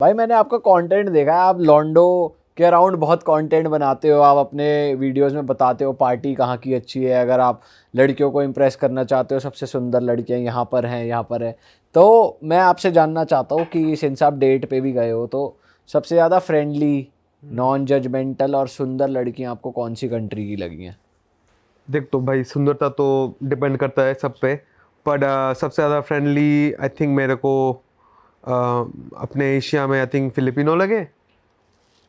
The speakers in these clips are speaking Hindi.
भाई मैंने आपका कंटेंट देखा है, आप लॉन्डो के अराउंड बहुत कंटेंट बनाते हो, आप अपने वीडियोस में बताते हो पार्टी कहाँ की अच्छी है, अगर आप लड़कियों को इम्प्रेस करना चाहते हो सबसे सुंदर लड़कियाँ यहाँ पर हैं यहाँ पर है। तो मैं आपसे जानना चाहता हूँ कि सिंस आप डेट पे भी गए हो तो सबसे ज़्यादा फ्रेंडली, नॉन जजमेंटल और सुंदर लड़कियाँ आपको कौन सी कंट्री की लगी हैं? देख तो भाई सुंदरता तो डिपेंड करता है सब पे, पर सबसे ज़्यादा फ्रेंडली आई थिंक मेरे को अपने एशिया में आई थिंक फिलिपिनो लगे।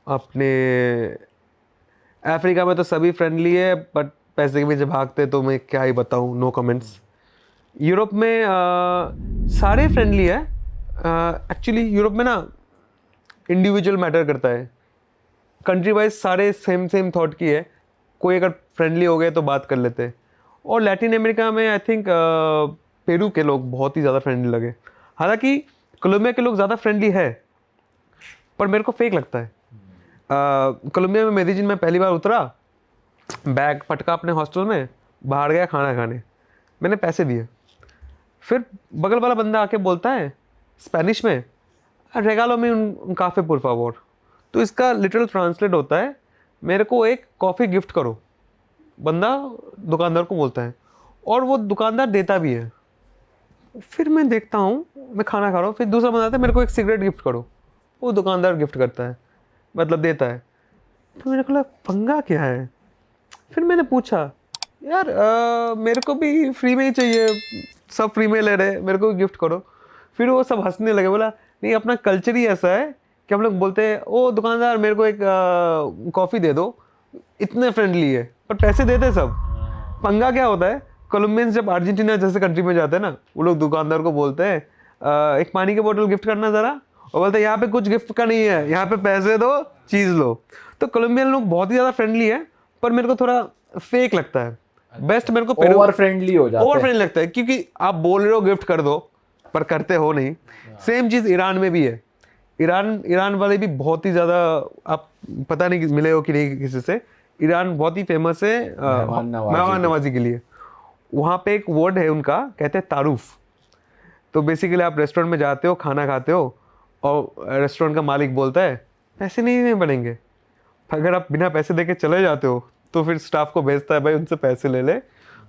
अपने अफ्रीका में तो सभी फ्रेंडली है, बट पैसे के पीछे भागते तो मैं क्या ही बताऊँ, नो कमेंट्स। यूरोप में सारे फ्रेंडली है। एक्चुअली यूरोप में ना इंडिविजुअल मैटर करता है, कंट्री वाइज सारे सेम सेम थॉट की है, कोई अगर फ्रेंडली हो गए तो बात कर लेते हैं। और लैटिन अमेरिका में आई थिंक पेरू के लोग बहुत ही ज़्यादा फ्रेंडली लगे। हालांकि कोलंबिया के लोग ज़्यादा फ्रेंडली है, पर मेरे को फेक लगता है। कोलंबिया में मेडिजिन में पहली बार उतरा, बैग पटका अपने हॉस्टल में, बाहर गया खाना खाने, मैंने पैसे दिए, फिर बगल वाला बंदा आके बोलता है स्पेनिश में, रेगालो में उन काफ़े पुर फावोर। तो इसका लिटरल ट्रांसलेट होता है मेरे को एक कॉफ़ी गिफ्ट करो, बंदा दुकानदार को बोलता है, और वो दुकानदार देता भी है। फिर मैं देखता हूँ, मैं खाना खा रहा हूँ, फिर दूसरा बंदा आता है मेरे को एक सिगरेट गिफ्ट करो, वो दुकानदार गिफ्ट करता है, मतलब देता है। तो मेरे को लगा पंगा क्या है। फिर मैंने पूछा यार मेरे को भी फ्री में ही चाहिए, सब फ्री में ले रहे, मेरे को भी गिफ्ट करो। फिर वो सब हंसने लगे, बोला नहीं अपना कल्चर ही ऐसा है कि हम लोग बोलते हैं ओ दुकानदार मेरे को एक कॉफ़ी दे दो, इतने फ्रेंडली है, पर पैसे देते सब। पंगा क्या होता है, कोलंबियंस जब अर्जेंटीना जैसे कंट्री में जाते हैं ना, वो लोग दुकानदार को बोलते हैं एक पानी की बोतल गिफ्ट करना ज़रा, और बोलते हैं यहाँ पे कुछ गिफ्ट का नहीं है, यहाँ पे पैसे दो चीज़ लो। तो कोलंबियन लोग बहुत ही ज़्यादा फ्रेंडली है, पर मेरे को थोड़ा फेक लगता है। बेस्ट मेरे को ओवर फ्रेंडली हो जाते ओवर हैं। फ्रेंडली लगता है, क्योंकि आप बोल रहे हो गिफ्ट कर दो पर करते हो नहीं। सेम चीज़ ईरान में भी है। ईरान वाले भी बहुत ही ज़्यादा, आप पता नहीं मिले हो कि नहीं किसी से, ईरान बहुत ही फेमस है मेहमान नवाजी के लिए। वहाँ पे एक वर्ड है उनका, कहते हैं तारुफ। तो बेसिकली आप रेस्टोरेंट में जाते हो, खाना खाते हो, और रेस्टोरेंट का मालिक बोलता है पैसे नहीं बनेंगे। अगर आप बिना पैसे देके चले जाते हो तो फिर स्टाफ को भेजता है भाई उनसे पैसे ले ले।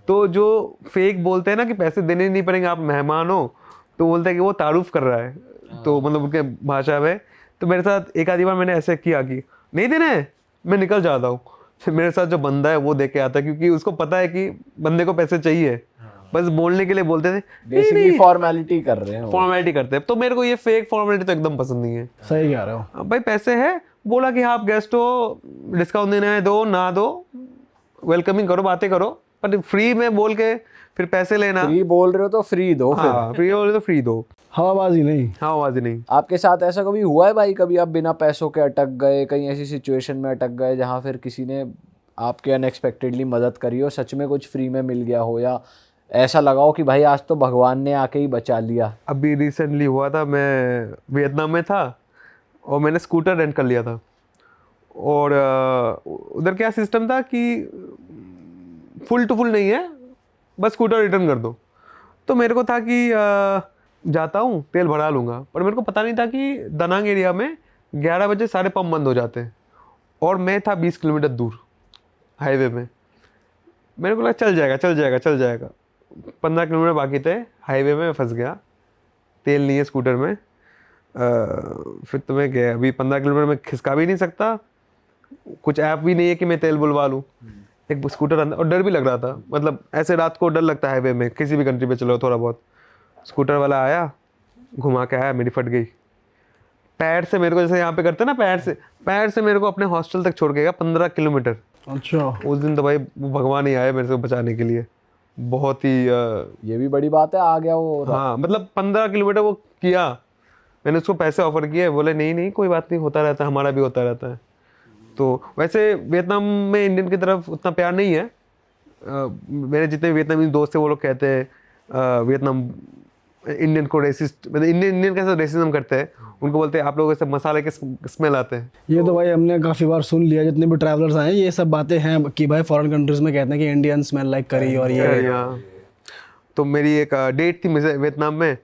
तो जो फेक बोलते हैं ना कि पैसे देने नहीं पड़ेंगे, आप मेहमान हो, तो बोलते हैं कि वो तारुफ कर रहा है, तो मतलब उनके भाषा में। तो मेरे साथ एक आधी बार मैंने ऐसे किया कि नहीं देना है, मैं निकल जाता हूँ। फिर मेरे साथ जो बंदा है वो दे के आता है, क्योंकि उसको पता है कि बंदे को पैसे चाहिए, बस बोलने के लिए बोलते थे, बेसिकली फॉर्मेलिटी कर रहे हैं, फॉर्मेलिटी करते हैं। तो मेरे को ये फेक फॉर्मेलिटी तो एकदम पसंद नहीं है। सही कह रहे हो। भाई पैसे है, बोला कि हाँ आप गेस्ट हो, डिस्काउंट देना है दो, ना दो, वेलकमिंग करो, बातें करो, पर फ्री में बोल के फिर पैसे लेना। फ्री बोल रहे हो तो फ्री दो। हाँ, फ्री बोल रहे तो फ्री दो, हवाबाजी नहीं। हवाबाजी नहीं। आपके साथ ऐसा कभी हुआ है भाई, कभी आप बिना पैसों के अटक गए, कहीं ऐसी सिचुएशन में अटक गए जहाँ फिर किसी ने आपके अनएक्सपेक्टेडली मदद करी हो, सच में कुछ फ्री में मिल गया हो, या ऐसा लगा हो कि भाई आज तो भगवान ने आके ही बचा लिया? अभी रिसेंटली हुआ था, मैं वियतनाम में था और मैंने स्कूटर रेंट कर लिया था। और उधर क्या सिस्टम था कि फुल टू फुल नहीं है, बस स्कूटर रिटर्न कर दो। तो मेरे को था कि जाता हूँ तेल भरा लूँगा, पर मेरे को पता नहीं था कि दनांग एरिया में 11 बजे सारे पंप बंद हो जाते हैं, और मैं था 20 किलोमीटर दूर हाईवे में। मेरे को लगा चल जाएगा चल जाएगा चल जाएगा, 15 किलोमीटर बाकी थे, हाईवे में फंस गया, तेल नहीं है स्कूटर में। फिर तो मैं गया, अभी 15 किलोमीटर में खिसका भी नहीं सकता, कुछ ऐप भी नहीं है कि मैं तेल बुलवा लूँ। एक स्कूटर अंदर, और डर भी लग रहा था, मतलब ऐसे रात को डर लगता है हाईवे में, किसी भी कंट्री पे चलो थोड़ा बहुत। स्कूटर वाला आया, घुमा के आया, मेरी फट गई। पैर से मेरे को, जैसे यहाँ पे करते हैं ना, पैर से मेरे को अपने हॉस्टल तक छोड़ के गया 15 किलोमीटर। अच्छा। उस दिन तो भाई भगवान ही आया मेरे को बचाने के लिए, बहुत ही ये भी बड़ी बात है, आ गया वो। हाँ, मतलब 15 किलोमीटर वो किया, मैंने उसको पैसे ऑफर किए, बोले नहीं नहीं कोई बात नहीं, होता रहता है, हमारा भी होता रहता है। तो वैसे वियतनाम में इंडियन की तरफ उतना प्यार नहीं है। मेरे जितने वियतनामी दोस्त हैं वो लोग कहते हैं वियतनाम इंडियन को रेसिस्ट, मतलब इंडियन कैसे रेसिज्म करते हैं, उनको बोलते हैं आप लोग ऐसे मसाले के स्मेल आते हैं। ये तो भाई हमने काफ़ी बार सुन लिया, जितने भी ट्रैवलर्स आए हैं ये सब बातें हैं कि भाई फॉरेन कंट्रीज में कहते हैं कि इंडियन स्मेल लाइक करी और ये। तो मेरी एक डेट थी वियतनाम में,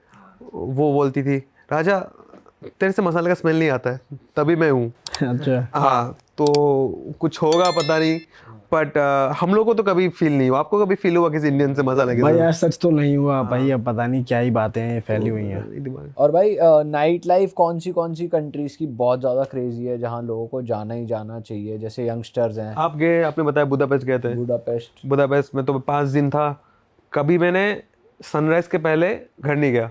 वो बोलती थी राजा तेरे से मसाले का स्मेल नहीं आता है, तभी मैं हूँ। अच्छा, हाँ, तो कुछ होगा पता नहीं, बट हम लोग को तो कभी फील नहीं हुआ। आपको कभी फील हुआ किसी इंडियन से मसाला के भाई साथ? यार सच तो नहीं हुआ भाई, अब पता नहीं क्या ही बातें हैं फैली हुई हैं। दिमाग और भाई नाइट लाइफ कौन सी कंट्रीज की बहुत ज़्यादा क्रेजी है जहाँ लोगों को जाना ही जाना चाहिए, जैसे यंगस्टर्स हैं? आप गए, आपने बताया बुदापेस्ट गए थे। बुडापेस्ट। बुदापेस्ट में तो 5 दिन था, कभी मैंने सनराइज के पहले घर नहीं गया।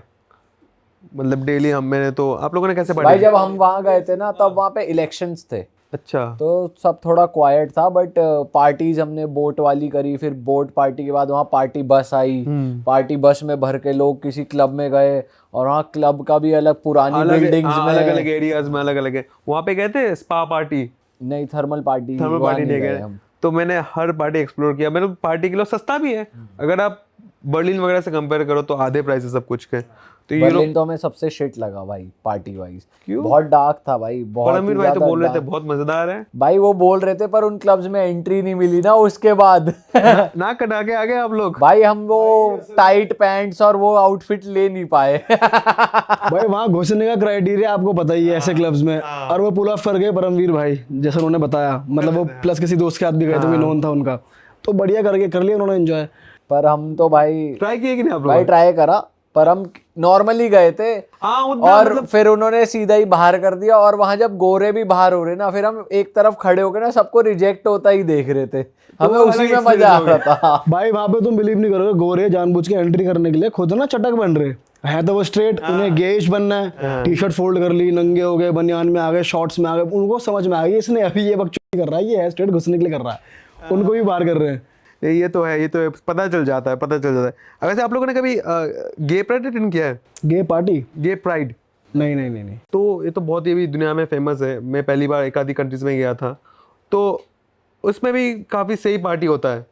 मतलब डेली मैंने तो, आप लोगों ने कैसे भाई पार्टी? जब हम वहाँ गए थे ना तब वहाँ पे इलेक्शंस थे, अच्छा, तो सब थोड़ा क्वाइट था, बट पार्टीज हमने बोट वाली करी, फिर बोट पार्टी के बाद वहाँ पार्टी बस आई, पार्टी बस में भर के लोग किसी क्लब में गए, और वहाँ क्लब का भी अलग पुरानी बिल्डिंग्स में अलग अलग एरियाज में अलग अलग है। वहाँ पे गए थे स्पा पार्टी, नहीं, थर्मल पार्टी पार्टी नहीं गए गए। हम। तो मैंने हर पार्टी एक्सप्लोर किया। मैंने पार्टी के लिए सस्ता भी है, अगर आप बर्लिन वगैरह से कंपेयर करो तो आधे प्राइस है सब कुछ के। तो बर्लिन तो हमें सबसे शिट लगा भाई पार्टी वाइज, क्यों? बहुत डार्क था भाई, बहुत परमवीर ही भाई तो ज्यादा बोल रहे थे dark। बहुत मजेदार है। भाई वो बोल रहे थे पर उन क्लब्स में एंट्री नहीं मिली ना उसके बाद। ना कटा के आ गए आप लोग। भाई हम वो टाइट पैंट्स और वो आउटफिट ले नहीं पाए। भाई वहाँ घुसने का क्राइटेरिया आपको पता ही है ऐसे क्लब्स में, और वो पुल ऑफ कर गए परमवीर भाई, जैसे उन्होंने बताया, मतलब वो प्लस किसी दोस्त के साथ भी गए थे, नोन था उनका, तो बढ़िया करके कर लिया उन्होंने एंजॉय। पर हम तो भाई ट्राई किए कि नहीं आप भाई लोग? ट्राई करा, पर हम नॉर्मली गए थे, हाँ, उतना और मतलब फिर उन्होंने सीधा ही बाहर कर दिया, और वहां जब गोरे भी बाहर हो रहे ना, फिर हम एक तरफ खड़े होकर ना सबको रिजेक्ट होता ही देख रहे थे, हमें वो उसी अलग में मजा आ रहा था। भाई वहाँ पे तुम बिलीव नहीं करोगे, गोरे जानबूझ के एंट्री करने के लिए खुद ना चटक बन रहे है, तो वो स्ट्रेट उन्हें गेश बनना है, टी शर्ट फोल्ड कर ली, नंगे हो गए, बनियान में आ गए, शॉर्ट्स में आ गए, उनको समझ में आ गई इसने अभी ये बकचोदी कर रहा है, ये है स्ट्रेट घुसने के लिए कर रहा है, उनको भी बाहर कर रहे हैं। ये तो है, ये तो है, पता चल जाता है, पता चल जाता है। वैसे आप लोगों ने कभी गे प्राइड अटेंड किया है? गे पार्टी? गे प्राइड नहीं नहीं नहीं नहीं। तो ये तो बहुत ही अभी दुनिया में फेमस है। मैं पहली बार एक आधी कंट्रीज में गया था, तो उसमें भी काफी सही पार्टी होता है।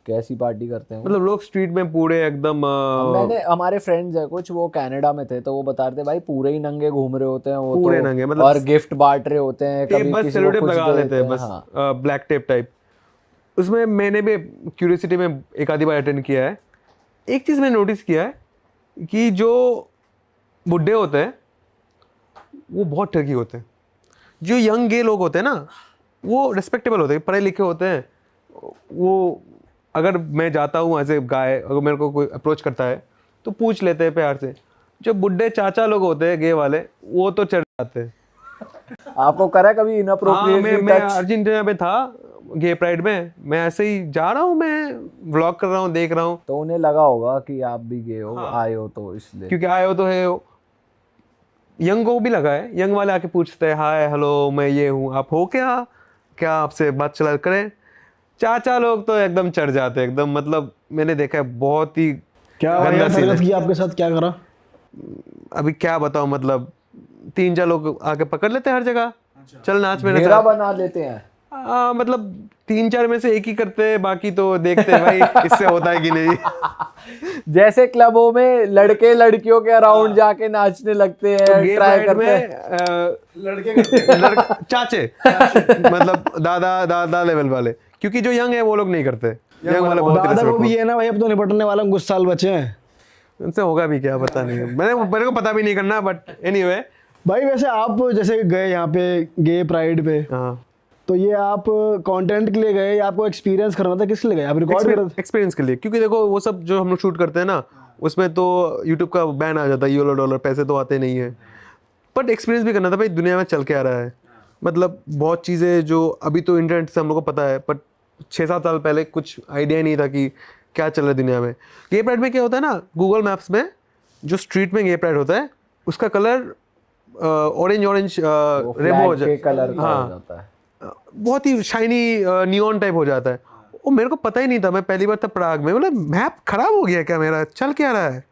कैसी पार्टी करते हैं वो? मतलब लोग स्ट्रीट में पूरे एकदम मैंने, हमारे फ्रेंड्स है कुछ, वो कनाडा में थे, तो वो बता रहे थे भाई पूरे ही नंगे घूम रहे होते हैं वो, पूरे तो नंगे, मतलब और गिफ्ट बांट रहे होते हैं, कभी बस किसी सेलो को टेप कुछ लगा दे लेते हैं, बस हाँ। Black tape type. उसमें मैंने भी क्यूरियोसिटी में एक आधी बार अटेंड किया है। एक चीज़ मैंने नोटिस किया है कि जो बुढ़े होते हैं वो बहुत ठगी होते हैं। जो यंग गे लोग होते हैं ना, वो रिस्पेक्टेबल होते हैं, पढ़े लिखे होते हैं। वो अगर मैं जाता हूँ एज ए गाय, अगर मेरे को कोई अप्रोच करता है तो पूछ लेते हैं प्यार से। जो बुढ़े चाचा लोग होते हैं गे वाले, वो तो चढ़ जाते हैं। आपको करा कभी हाँ, इनअप्रोप्रिएटली मैं टच? अर्जेंटीना में था गे प्राइड में, मैं ऐसे ही जा रहा हूँ, मैं व्लॉग कर रहा हूँ, देख रहा हूँ, तो उन्हें लगा होगा कि आप भी गए हो, आए हो, तो इसलिए। क्योंकि आए हो तो है। यंग को भी लगा है, यंग वाले आके पूछते हैं हाय हेलो मैं ये हूँ, आप हो क्या, क्या आपसे बात चला करें। चाचा लोग तो एकदम चढ़ जाते हैं एकदम, मतलब मैंने देखा है बहुत ही क्या गंदा यार सीन हरकत है। की आपके साथ, क्या करा? अभी क्या बताऊं, मतलब 3-4 लोग आके पकड़ लेते हैं हर जगह, चल नाच मेरे घेरा साथ। बना लेते हैं। मतलब 3-4 में से एक ही करते हैं, बाकी तो देखते हैं भाई इससे होता है कि नहीं। जैसे क्लबों में लड़के लड़कियों के अराउंड जाके नाचने लगते हैं, गे ट्राई प्राइड करते हैं। में लड़के करते चाचे मतलब दादा लेवल वाले, क्योंकि जो यंग है वो लोग नहीं करते। यंग वाले बहुत दादा को respectful। भी है ना भाई, अब तो निपटने वाला कुछ साल बचे हैं। उनसे होगा भी क्या पता नहीं, मेरे को पता भी नहीं करना, बट एनीवे। भाई वैसे आप जैसे गए यहाँ पे गे प्राइड पे, हाँ, तो ये आप कंटेंट के लिए गए या आपको एक्सपीरियंस करना था, किस लिए गए आप? रिकॉर्ड कर रहे थे? एक्सपीरियंस के लिए, क्योंकि देखो वो सब जो हम लोग शूट करते हैं ना, उसमें तो यूट्यूब का बैन आ जाता है, $, पैसे तो आते नहीं है। बट एक्सपीरियंस भी करना था भाई, दुनिया में चल के आ रहा है। मतलब बहुत चीज़ें जो अभी तो इंटरनेट से हम लोग को पता है, बट 6-7 साल पहले कुछ आइडिया नहीं था कि क्या चल रहा है दुनिया में। गे प्राइड में क्या होता है ना, गूगल मैप्स में जो स्ट्रीट में गे प्राइड होता है उसका कलर ऑरेंज रेनबो हो के कलर का हो हाँ, जाता है। बहुत ही शाइनी नियॉन टाइप हो जाता है। वो मेरे को पता ही नहीं था, मैं पहली बार था प्राग में, मतलब मैप खराब हो गया क्या मेरा, चल क्या रहा है।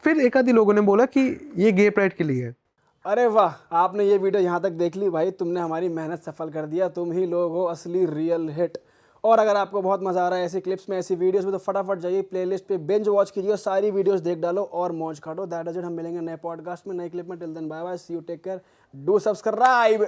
फिर एक आधी लोगों ने बोला कि ये गे प्राइड के लिए है। अरे वाह, आपने ये वीडियो यहाँ तक देख ली भाई, तुमने हमारी मेहनत सफल कर दिया, तुम ही लोग हो असली रियल हिट। और अगर आपको बहुत मजा आ रहा है ऐसी क्लिप्स में, ऐसी वीडियोस में, तो फटाफट जाइए प्लेलिस्ट पे बिंज वॉच कीजिए, सारी वीडियोस देख डालो और मौज काटो। दैट इज इट, हम मिलेंगे नए पॉडकास्ट में, नए क्लिप में। Till then bye bye, see you, take care, do subscribe.